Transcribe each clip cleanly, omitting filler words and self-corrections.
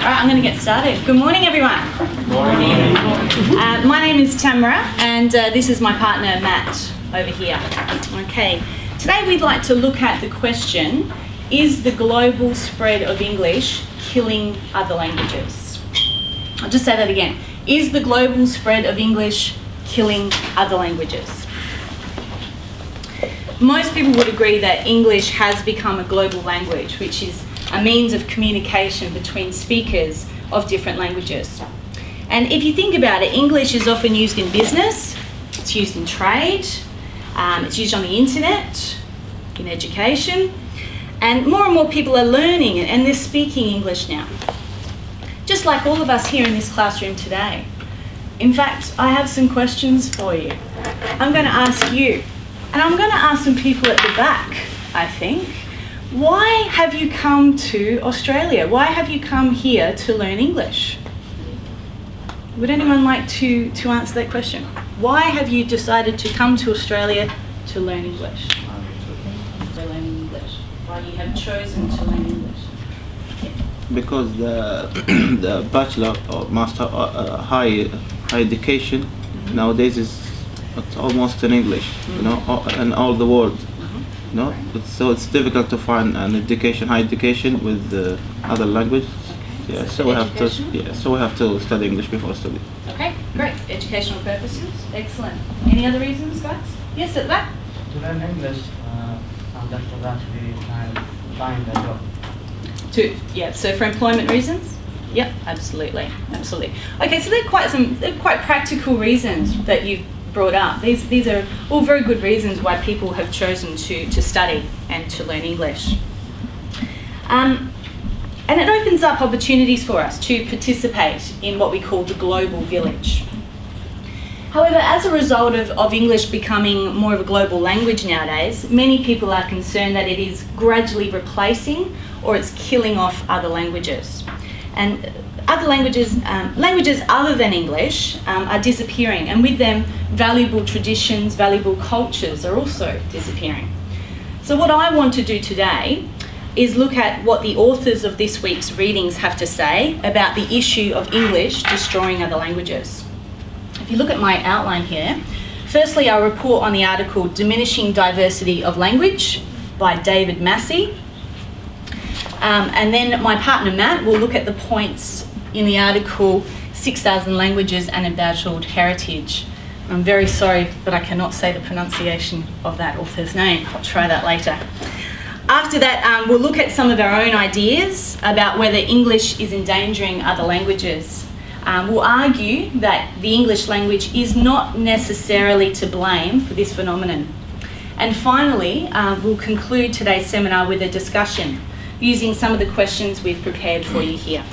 right, I'm going to get started. Good morning, everyone. Good morning. My name is Tamara, and this is my partner, Matt, over here. Okay, today we'd like to look at the question, is the global spread of English killing other languages? I'll just say that again. Is the global spread of English killing other languages? Most people would agree that English has become a global language, which is a means of communication between speakers of different languages. And if you think about it, English is often used in business, it's used in trade, it's used on the internet, in education, and more people are learning and they're speaking English now. Just like all of us here in this classroom today. In fact, I have some questions for you. I'm going to ask you, and I'm going to ask some people at the back, I think. Why have you come to Australia? Why have you come here to learn English? Would anyone like to answer that question? Why have you decided to come to Australia to learn English? Why you have chosen to learn English? Yes. Because the bachelor or master high education nowadays is almost in English, you know, in all the world. No, so it's difficult to find an high education with other language. Yeah, so we have to study English before study. Okay, great. Educational purposes, excellent. Any other reasons, guys? Yes, at that. To learn English, and after that we can find a job. So for employment reasons? Yep, absolutely. Okay, so they're quite practical reasons that you've brought up. These are all very good reasons why people have chosen to study and to learn English. And it opens up opportunities for us to participate in what we call the global village. However, as a result of English becoming more of a global language nowadays, many people are concerned that it is gradually replacing or it's killing off other languages. And other languages other than English are disappearing, and with them valuable traditions, valuable cultures are also disappearing. So what I want to do today is look at what the authors of this week's readings have to say about the issue of English destroying other languages. If you look at my outline here, firstly I'll report on the article Diminishing Diversity of Language by David Massey. And then my partner Matt will look at the points in the article 6,000 Languages and Embattled Heritage. I'm very sorry, but I cannot say the pronunciation of that author's name. I'll try that later. After that, we'll look at some of our own ideas about whether English is endangering other languages. We'll argue that the English language is not necessarily to blame for this phenomenon. And finally, we'll conclude today's seminar with a discussion using some of the questions we've prepared for you here.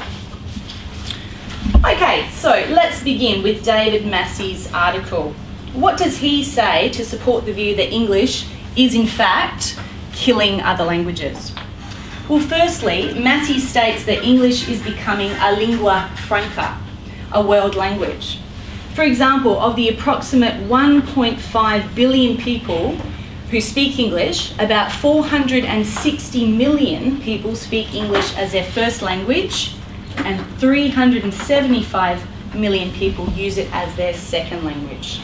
Okay, so let's begin with David Massey's article. What does he say to support the view that English is in fact killing other languages? Well, firstly, Massey states that English is becoming a lingua franca, a world language. For example, of the approximate 1.5 billion people who speak English, about 460 million people speak English as their first language, and 375 million people use it as their second language.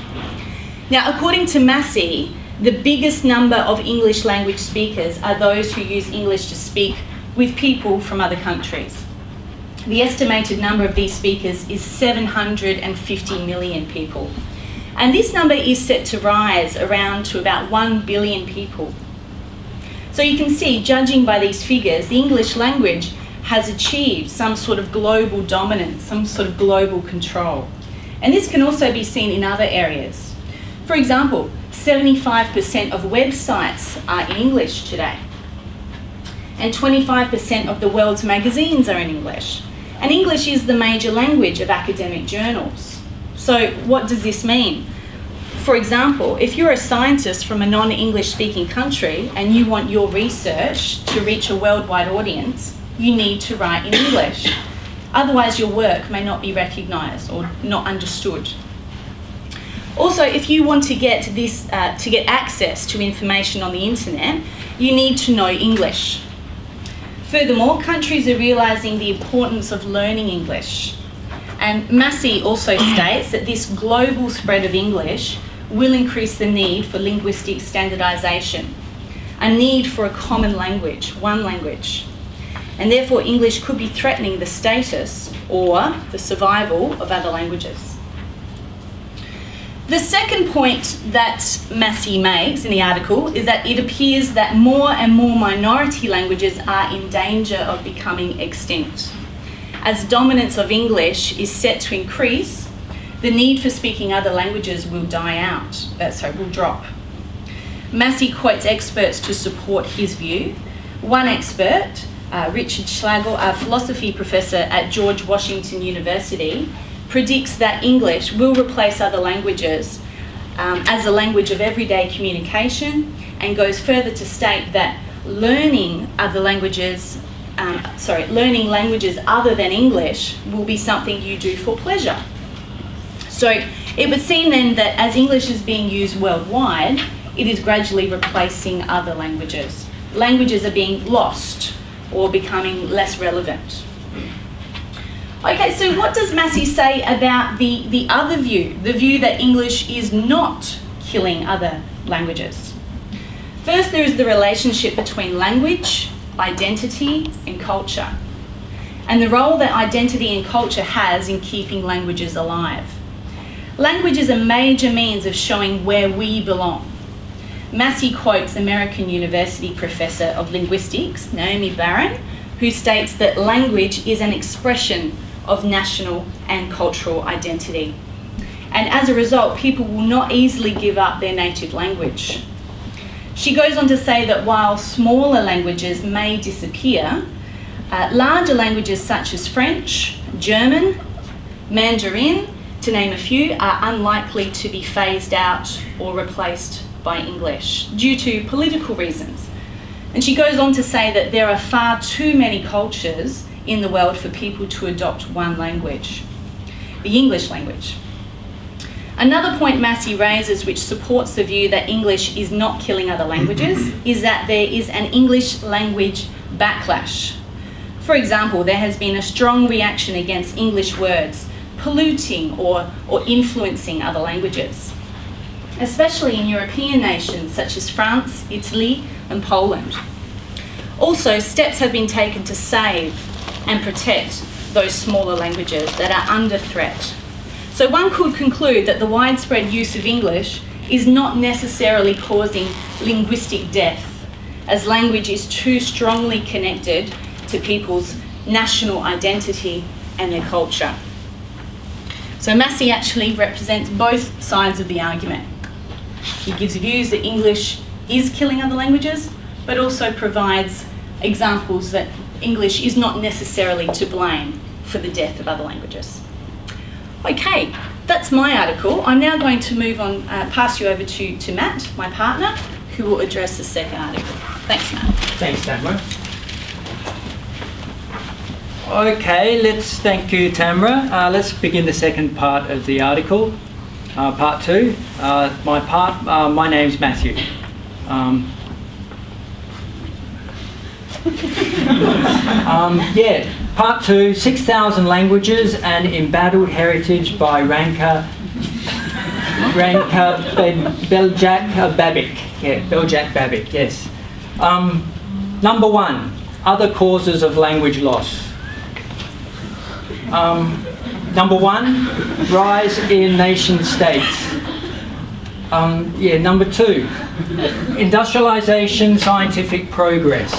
Now, according to Massey, the biggest number of English language speakers are those who use English to speak with people from other countries. The estimated number of these speakers is 750 million people. And this number is set to rise around to about 1 billion people. So you can see, judging by these figures, the English language has achieved some sort of global dominance, some sort of global control. And this can also be seen in other areas. For example, 75% of websites are in English today. And 25% of the world's magazines are in English. And English is the major language of academic journals. So what does this mean? For example, if you're a scientist from a non-English speaking country and you want your research to reach a worldwide audience, you need to write in English. Otherwise your work may not be recognised or not understood. Also, if you want to get access to information on the internet, you need to know English. Furthermore, countries are realising the importance of learning English. And Massey also states that this global spread of English will increase the need for linguistic standardisation, a need for a common language, one language. And therefore English could be threatening the status or the survival of other languages. The second point that Massey makes in the article is that it appears that more and more minority languages are in danger of becoming extinct. As dominance of English is set to increase, the need for speaking other languages will will drop. Massey quotes experts to support his view. One expert, Richard Schlegel, a philosophy professor at George Washington University, predicts that English will replace other languages as a language of everyday communication, and goes further to state that learning languages other than English will be something you do for pleasure. So it would seem then that as English is being used worldwide, it is gradually replacing other languages. Languages are being lost or becoming less relevant. Okay, so what does Massey say about the other view, the view that English is not killing other languages? First, there is the relationship between language, identity, and culture, and the role that identity and culture has in keeping languages alive. Language is a major means of showing where we belong. Massey quotes American University professor of linguistics, Naomi Barron, who states that language is an expression of national and cultural identity. And as a result, people will not easily give up their native language. She goes on to say that while smaller languages may disappear, larger languages such as French, German, Mandarin, to name a few, are unlikely to be phased out or replaced by English due to political reasons. And she goes on to say that there are far too many cultures in the world for people to adopt one language, the English language. Another point Massey raises which supports the view that English is not killing other languages is that there is an English language backlash. For example, there has been a strong reaction against English words polluting or influencing other languages, especially in European nations such as France, Italy, and Poland. Also, steps have been taken to save and protect those smaller languages that are under threat. So one could conclude that the widespread use of English is not necessarily causing linguistic death, as language is too strongly connected to people's national identity and their culture. So Massey actually represents both sides of the argument. He gives views that English is killing other languages, but also provides examples that English is not necessarily to blame for the death of other languages. Okay, that's my article. I'm now going to move on, pass you over to Matt, my partner, who will address the second article. Thanks, Matt. Thanks, Tamara. Okay, thank you, Tamara. Let's begin the second part of the article, part two. My name's Matthew. Part two, 6,000 Languages and Embattled Heritage by Ranka Beljak-Babik. Yeah, Beljak-Babik, yes. Number one, other causes of language loss. Number one, rise in nation states. Number two, industrialization, scientific progress.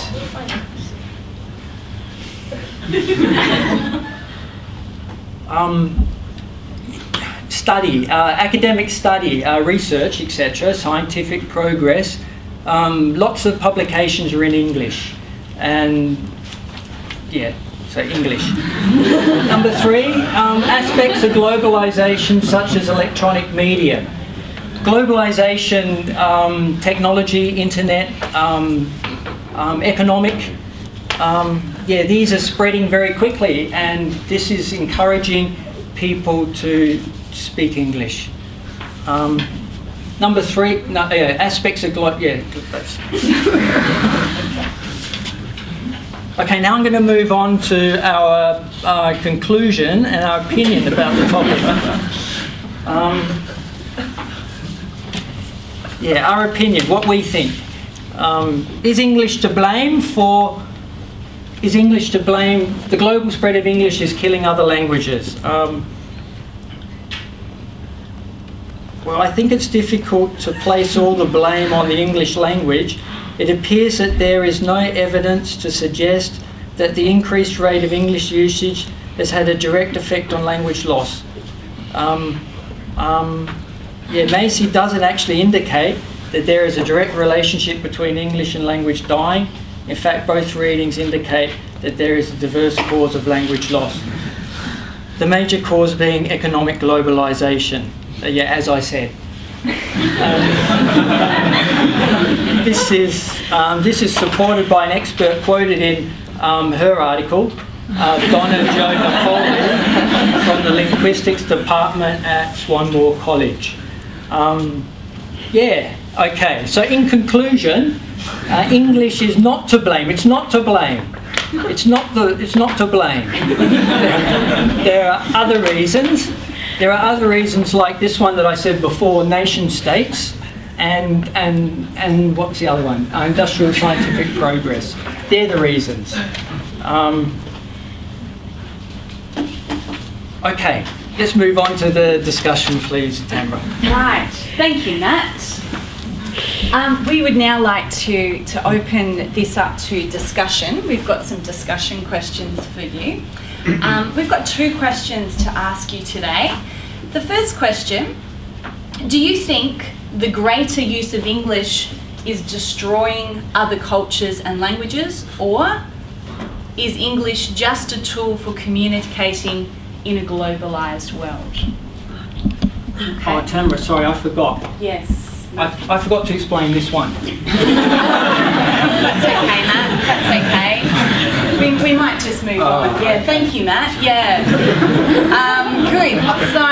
Academic study, research, etc., scientific progress. Lots of publications are in English, and so English. Number three, aspects of globalization such as electronic media. Globalization, technology, internet, economic, these are spreading very quickly, and this is encouraging people to speak English. Number three, aspects of Okay, now I'm going to move on to our conclusion and our opinion about the topic. Our opinion, what we think. Is English to blame the global spread of English is killing other languages? Well, I think it's difficult to place all the blame on the English language. It appears that there is no evidence to suggest that the increased rate of English usage has had a direct effect on language loss. Macy doesn't actually indicate that there is a direct relationship between English and language dying. In fact, both readings indicate that there is a diverse cause of language loss. The major cause being economic globalisation. As I said. This is supported by an expert quoted in her article, Donna Jo Napoli from the Linguistics Department at Swanmore College. Okay. So in conclusion, English is not to blame. It's not to blame. It's not to blame. There are other reasons. There are other reasons like this one that I said before, nation states, and what's the other one? Industrial scientific progress. They're the reasons. Okay, let's move on to the discussion, please, Tamara. Right, thank you, Matt. We would now like to open this up to discussion. We've got some discussion questions for you. We've got 2 questions to ask you today. The first question, do you think the greater use of English is destroying other cultures and languages, or is English just a tool for communicating in a globalised world? Okay. Oh, Tamara, sorry, I forgot. Yes. I forgot to explain this one. That's okay, Matt. That's okay. We might just move on. Yeah, thank you, Matt. Yeah. Good. So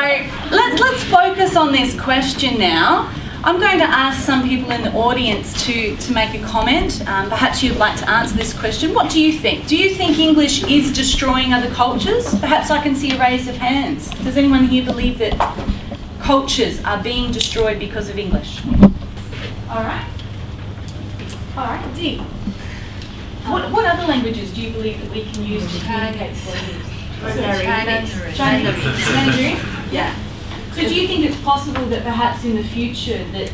let's focus on this question now. I'm going to ask some people in the audience to make a comment. Perhaps you'd like to answer this question. What do you think? Do you think English is destroying other cultures? Perhaps I can see a raise of hands. Does anyone here believe that cultures are being destroyed because of English? All right. Dee. What other languages do you believe that we can use to communicate globally? Chinese. Yeah. So do you think it's possible that perhaps in the future that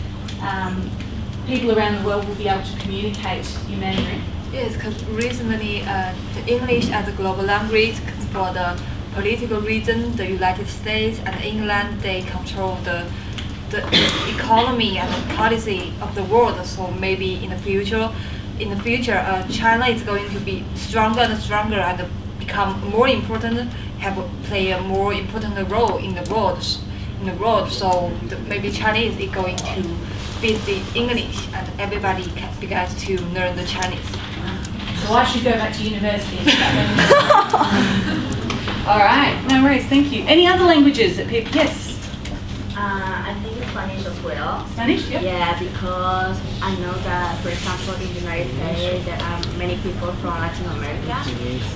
people around the world will be able to communicate in Mandarin? Yes, because recently the English as a global language for the political reason, the United States and England, they control the economy and the policy of the world. So maybe in the future, China is going to be stronger and stronger and become more important, play a more important role in the world. So maybe Chinese is going to beat the English, and everybody begins to learn the Chinese. So I should go back to university. All right, no worries, thank you. Any other languages that people? Yes. I think Spanish as well. Spanish, yeah. Yeah, because I know that, for example, in the United States, there are many people from Latin America,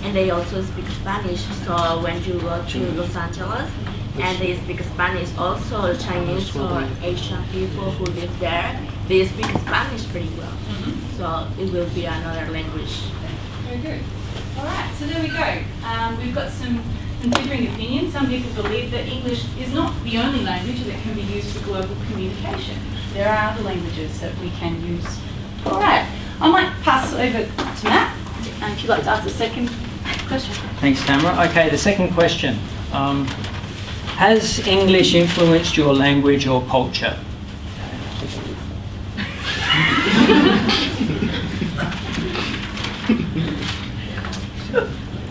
and they also speak Spanish. So when you go to Los Angeles, and they speak Spanish, also Chinese or Asian people who live there, they speak Spanish pretty well. So it will be another language. Very good. All right, so there we go. We've got some differing opinions. Some people believe that English is not the only language that can be used for global communication. There are other languages that we can use. All right, I might pass over to Matt, if you'd like to ask the second question. Thanks, Tamara. Okay, the second question. Has English influenced your language or culture?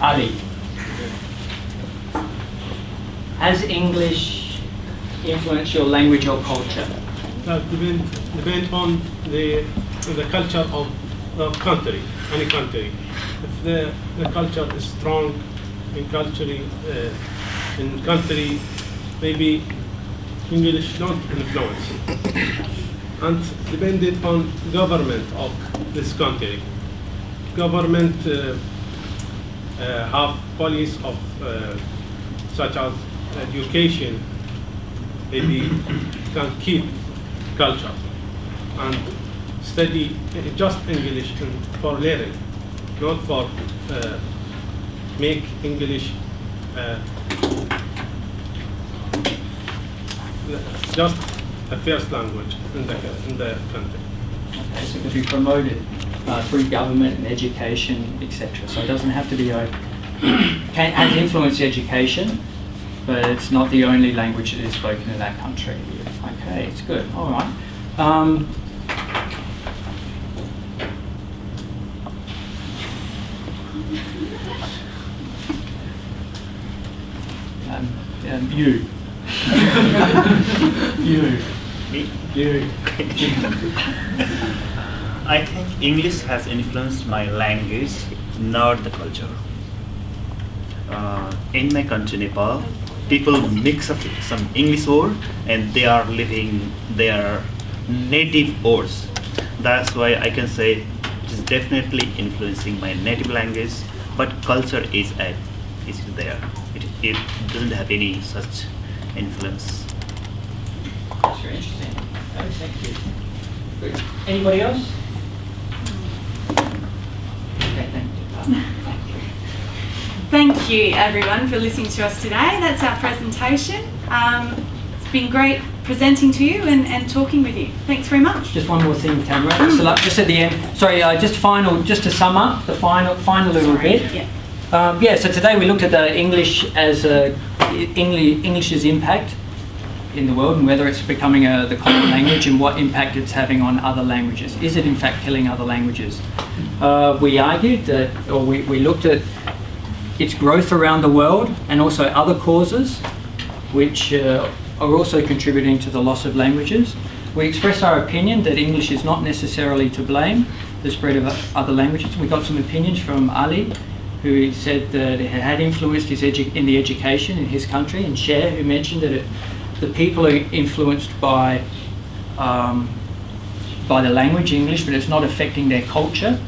Ali. Has English influenced your language or culture? That depend on the culture of the country, any country. If the culture is strong in country, maybe English don't influence. And depending on government of this country. Government have policies of such as education, maybe can keep culture and study just English for learning, not for make English just a first language in the country. Okay, so it could be promoted through government and education, etc. So it doesn't have to be has influenced education, but it's not the only language that is spoken in that country. Okay, it's good. All right. You. You. Me? You. I think English has influenced my language, not the culture. In my country, Nepal, people mix up some English word and they are living their native words. That's why I can say it is definitely influencing my native language, but culture is there. It doesn't have any such influence. That's very interesting. Okay, thank you. Good. Anybody else? Okay, thank you. Thank you everyone for listening to us today. That's our presentation. It's been great presenting to you and talking with you. Thanks very much. Just one more thing, Tamara. So like, just at the end, sorry, just to sum up the final little bit. Yeah. So today we looked at the English as English's impact in the world and whether it's becoming the common language and what impact it's having on other languages. Is it in fact killing other languages? We argued that, or we looked at its growth around the world and also other causes which are also contributing to the loss of languages. We expressed our opinion that English is not necessarily to blame the spread of other languages. We got some opinions from Ali, who said that it had influenced in the education in his country, and Cher, who mentioned that the people are influenced by the language English, but it's not affecting their culture,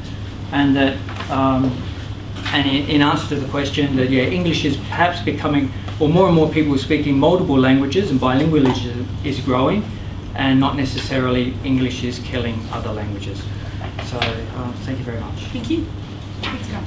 and that and in answer to the question that English is perhaps becoming, or more and more people are speaking multiple languages, and bilingualism is growing, and not necessarily English is killing other languages. So thank you very much. Thank you. Thanks guys.